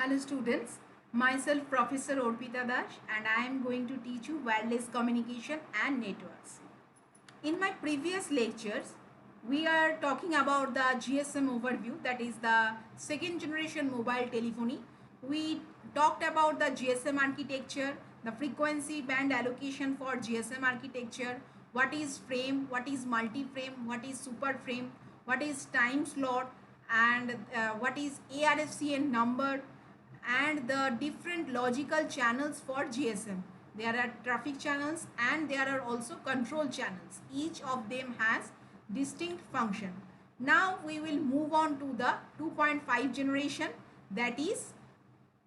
Hello students, myself Professor Orpita Das and I am going to teach you wireless communication and networks. In my previous lectures, we are talking about the GSM overview, that is the second generation mobile telephony. We talked about the GSM architecture, the frequency band allocation for GSM architecture, what is frame, what is multi-frame, what is super frame, what is time slot, and what is ARFCN number, and the different logical channels for GSM. There are traffic channels and there are also control channels. Each of them has distinct function. Now we will move on to the 2.5 generation, that is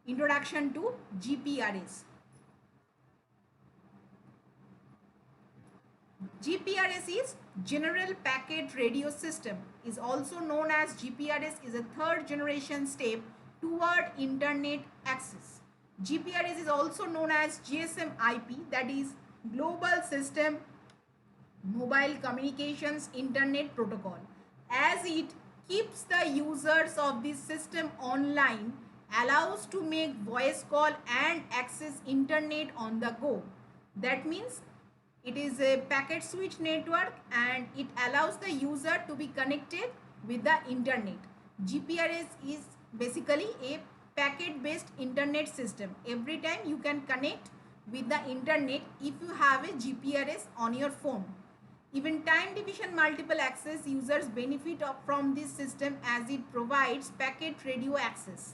introduction to GPRS. GPRS is General Packet Radio System, is also known as GPRS, is a third generation step toward internet access. GPRS is also known as GSM IP, that is Global System Mobile Communications Internet Protocol, as it keeps the users of this system online, allows to make voice call and access internet on the go. That means it is a packet switch network and it allows the user to be connected with the internet. GPRS is basically a packet based internet system. Every time you can connect with the internet if you have a GPRS on your phone. Even time division multiple access users benefit from this system as it provides packet radio access.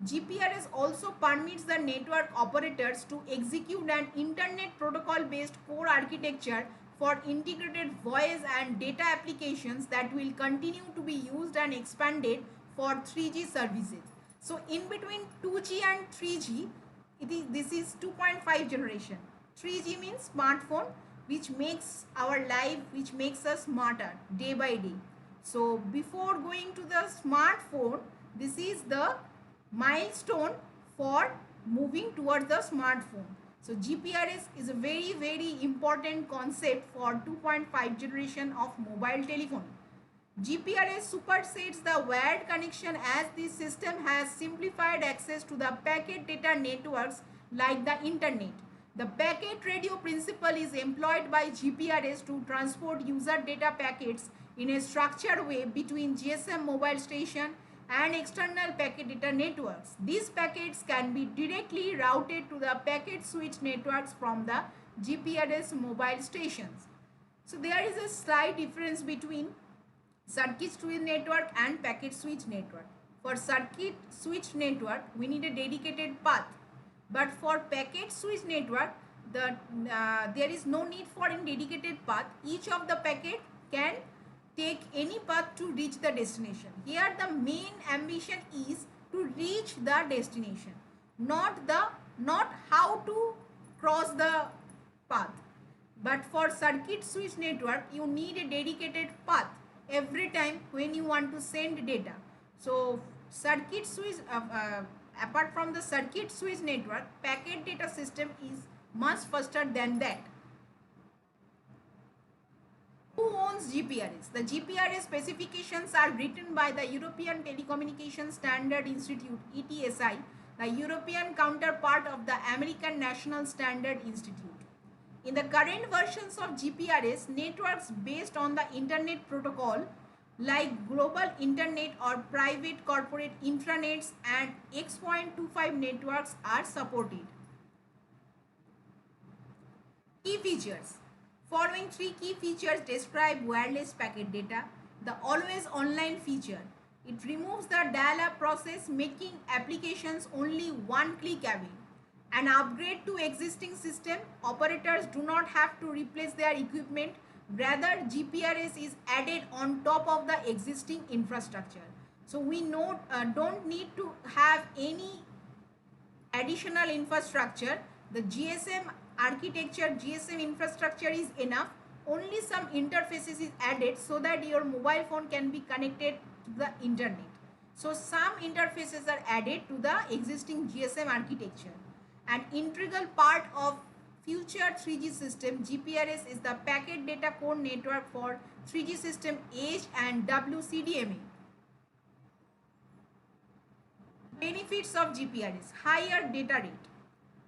GPRS also permits the network operators to execute an internet protocol based core architecture for integrated voice and data applications that will continue to be used and expanded for 3G services. So in between 2G and 3G, this is 2.5 generation. 3G means smartphone, which makes our life, which makes us smarter day by day. So before going to the smartphone, this is the milestone for moving towards the smartphone. So GPRS is a very important concept for 2.5 generation of mobile telephony. GPRS supersedes the wired connection as this system has simplified access to the packet data networks like the internet. The packet radio principle is employed by GPRS to transport user data packets in a structured way between GSM mobile station and external packet data networks. These packets can be directly routed to the packet switch networks from the GPRS mobile stations. So there is a slight difference between circuit switch network and packet switch network. For circuit switch network, we need a dedicated path. But for packet switch network, there is no need for a dedicated path. Each of the packet can take any path to reach the destination. Here the main ambition is to reach the destination, not how to cross the path. But for circuit switch network, you need a dedicated path every time when you want to send data. So circuit switch, apart from the circuit switch network, packet data system is much faster than that. Who owns GPRS? The GPRS specifications are written by the European Telecommunication Standard Institute, ETSI, the European counterpart of the American National Standard Institute. In the current versions of GPRS, networks based on the internet protocol like global internet or private corporate intranets and X.25 networks are supported. Key features. Following three key features describe wireless packet data. The always online feature. It removes the dial-up process, making applications only one click away. An upgrade to existing system. Operators do not have to replace their equipment. Rather, GPRS is added on top of the existing infrastructure. So we don't need to have any additional infrastructure. The GSM architecture, GSM infrastructure is enough. Only some interfaces is added so that your mobile phone can be connected to the internet. So some interfaces are added to the existing GSM architecture. An integral part of future 3G system, GPRS is the packet data core network for 3G system H and WCDMA. Benefits of GPRS: higher data rate.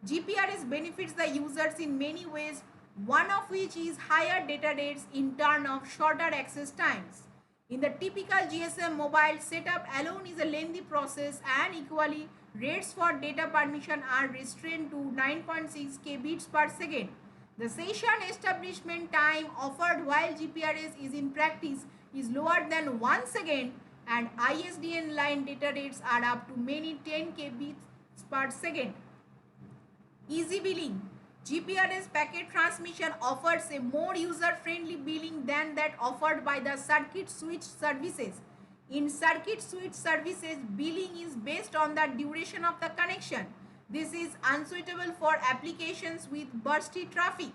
GPRS benefits the users in many ways, one of which is higher data rates in turn of shorter access times. In the typical GSM mobile setup alone is a lengthy process, and equally rates for data permission are restrained to 9.6 kbps per second. The session establishment time offered while GPRS is in practice is lower than 1 second, and ISDN line data rates are up to many 10 kbps per second. Easy billing. GPRS packet transmission offers a more user-friendly billing than that offered by the circuit switch services. In circuit switch services, billing is based on the duration of the connection. This is unsuitable for applications with bursty traffic.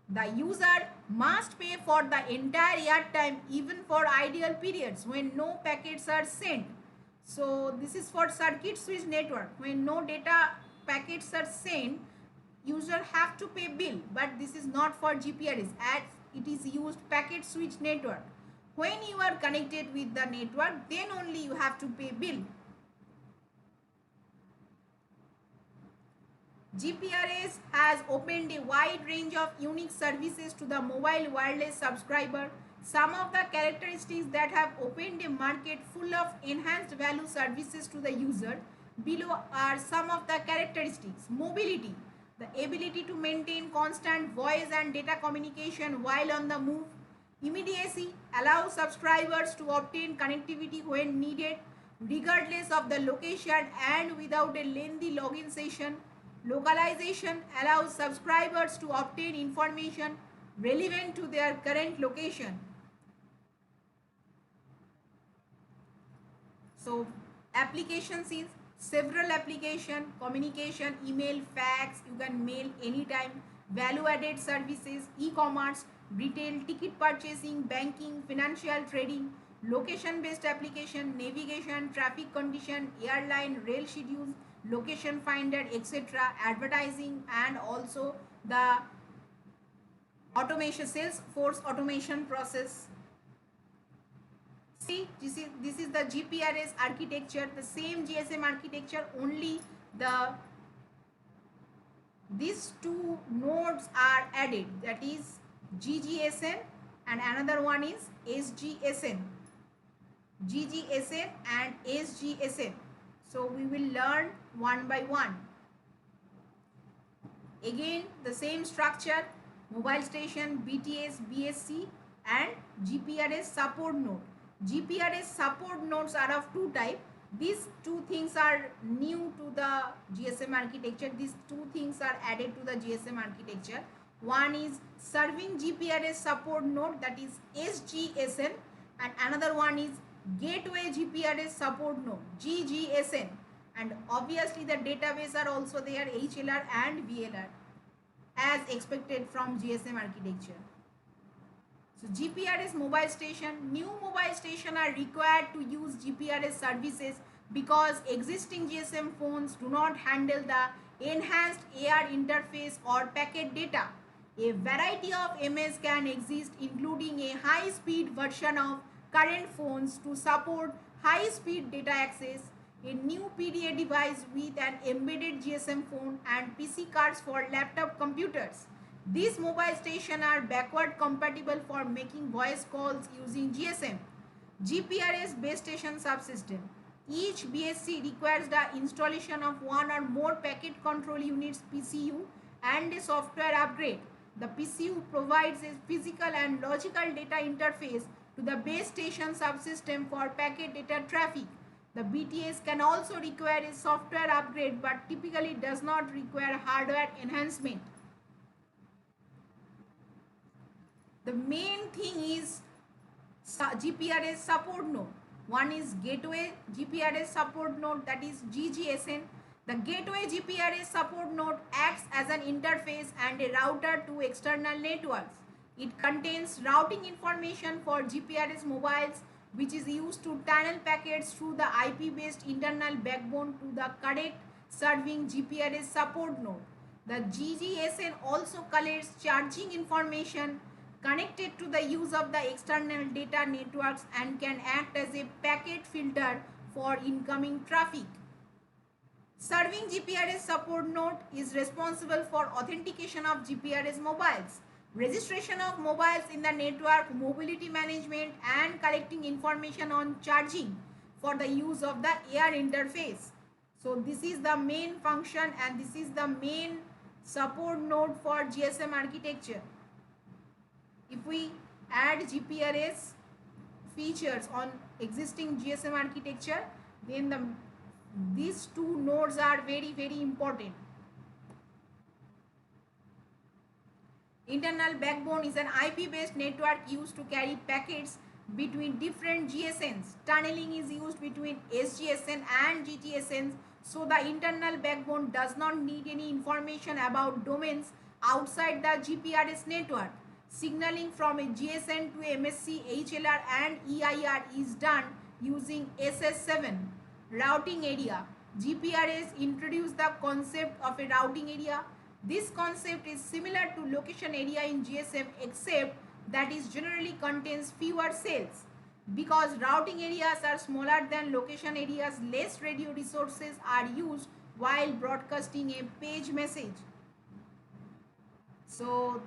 The user must pay for the entire airtime even for ideal periods when no packets are sent. So this is for circuit switch network. When no data packets are sent, user have to pay bill, but this is not for GPRS as it is used packet switch network. When you are connected with the network, then only you have to pay bill. GPRS has opened a wide range of unique services to the mobile wireless subscriber. Some of the characteristics that have opened a market full of enhanced value services to the user. Below are some of the characteristics. Mobility, the ability to maintain constant voice and data communication while on the move. Immediacy, allows subscribers to obtain connectivity when needed, regardless of the location and without a lengthy login session. Localization, allows subscribers to obtain information relevant to their current location. So applications is several application, communication, email, fax, you can mail anytime, value added services, e-commerce, retail, ticket purchasing, banking, financial trading, location based application, navigation, traffic condition, airline, rail schedules, location finder, etc., advertising, and also the automation, Salesforce automation process. See, this is the GPRS architecture, the same GSM architecture, only these two nodes are added, that is GGSN and another one is SGSN. GGSN and SGSN. So we will learn one by one. Again the same structure: mobile station, BTS, BSC, and GPRS support node. GPRS support nodes are of two types. These two things are new to the GSM architecture. These two things are added to the GSM architecture. One is serving GPRS support node, that is SGSN, and another one is gateway GPRS support node, GGSN, and obviously the database are also there, HLR and VLR, as expected from GSM architecture. So GPRS mobile station, new mobile station are required to use GPRS services because existing GSM phones do not handle the enhanced AR interface or packet data. A variety of MS can exist, including a high-speed version of current phones to support high-speed data access, a new PDA device with an embedded GSM phone, and PC cards for laptop computers. These mobile stations are backward compatible for making voice calls using GSM. GPRS base station subsystem. Each BSC requires the installation of one or more packet control units PCU and a software upgrade. The PCU provides a physical and logical data interface to the base station subsystem for packet data traffic. The BTS can also require a software upgrade but typically does not require hardware enhancement. The main thing is GPRS support node. One is gateway GPRS support node, that is GGSN. The gateway GPRS support node acts as an interface and a router to external networks. It contains routing information for GPRS mobiles, which is used to tunnel packets through the IP-based internal backbone to the correct serving GPRS support node. The GGSN also collects charging information connected to the use of the external data networks and can act as a packet filter for incoming traffic. Serving GPRS support node is responsible for authentication of GPRS mobiles, registration of mobiles in the network, mobility management, and collecting information on charging for the use of the air interface. So this is the main function and this is the main support node for GSM architecture. If we add GPRS features on existing GSM architecture, then these two nodes are very important. Internal backbone is an IP-based network used to carry packets between different GSMs. Tunneling is used between SGSN and GTSNs, so the internal backbone does not need any information about domains outside the GPRS network. Signaling from a GSN to MSC, HLR and EIR is done using SS7. Routing area. GPRS introduced the concept of a routing area. This concept is similar to location area in GSM except that it generally contains fewer cells. Because routing areas are smaller than location areas, less radio resources are used while broadcasting a page message. So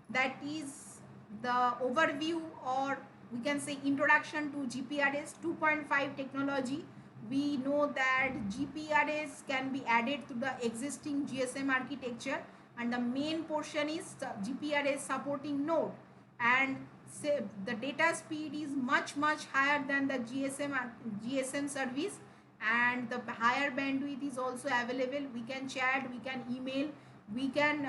that is the overview, or we can say introduction to GPRS 2.5 technology. We know that GPRS can be added to the existing GSM architecture, and the main portion is GPRS supporting node, and the data speed is much higher than the GSM service, and the higher bandwidth is also available. We can chat, we can email, we can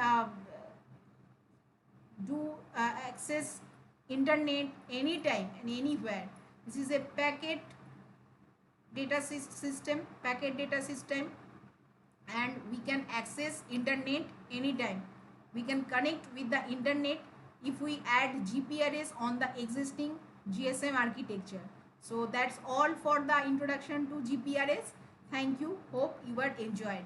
do access internet anytime and anywhere. This is a packet data system, and we can access internet anytime. We can connect with the internet if we add GPRS on the existing GSM architecture. So that's all for the introduction to GPRS. Thank you. Hope you were enjoyed.